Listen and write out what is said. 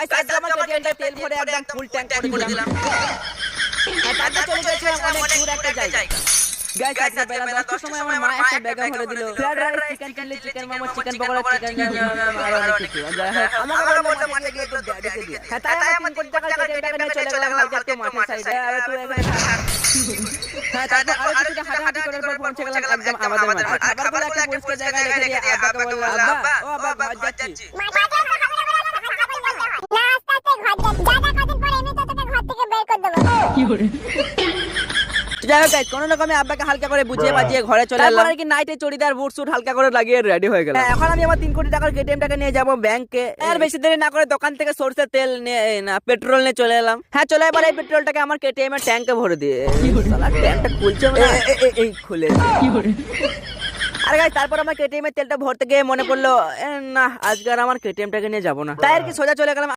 Guys আজকে আমার কেটিএমটা তেল ভরে একদম ফুল ট্যাঙ্ক করে দিলাম। আর তারপর চলে গেছিলাম অনেক দূর একটা জায়গায়। গাইস আজকে বেলা 10টার সময় আমার মা একটা ব্যাগে ভরে দিল fried rice, chicken chilli, chicken momo, chicken pakora, chicken আর অনেক কিছু। আমাকে বললো মাঠে গিয়ে একটু ড্যাডিকে দিয়ে। হ্যাঁ তাই আমি 3 কোটি টাকার কেটিএমটাকে নিয়ে চলে গেলাম হালকা একটু মাঠের সাইডে। আর তুই এখানে হ্যাঁ তারপর আরো কিছুটা হাঁটাহাঁটি করার পর পৌঁছে গেলাম একদম আমাদের মাঠে। খাবারগুলো একটা পরিষ্কার জায়গায় রেখে দিয়ে আব্বাকে বললাম, আব্বা ও আব্বা ঘর যাচ্ছি। যাই হোক গাইস কোনো রকমে আব্বাকে হালকা করে বুঝিয়ে বাজিয়ে ঘরে চলে এলাম। তারপর কি নাইটে চড়িদার বুট স্যুট হালকা করে লাগিয়ে রেডি হয়ে গেলাম। এখন আমি আমার 3 কোটি টাকার কেটিএমটাকে নিয়ে যাব ব্যাংকে। আর বেশি দেরি না করে দোকান থেকে সরষের তেল নিয়ে না পেট্রোল নিয়ে চলে এলাম। হ্যাঁ চলে এবার এই পেট্রোলটাকে আমার কেটিএম এর ট্যাঙ্কে ভরে দিয়ে শালা ট্যাঙ্কটা খুলছে না এই খুলে আর গাইস তারপর আমার কেটিএম এর তেলটা ভরতে গিয়ে মনে পড়লো না আজকে আর আমার কেটিএমটাকে নিয়ে যাব না। তাই আর কি সোজা চলে গেলাম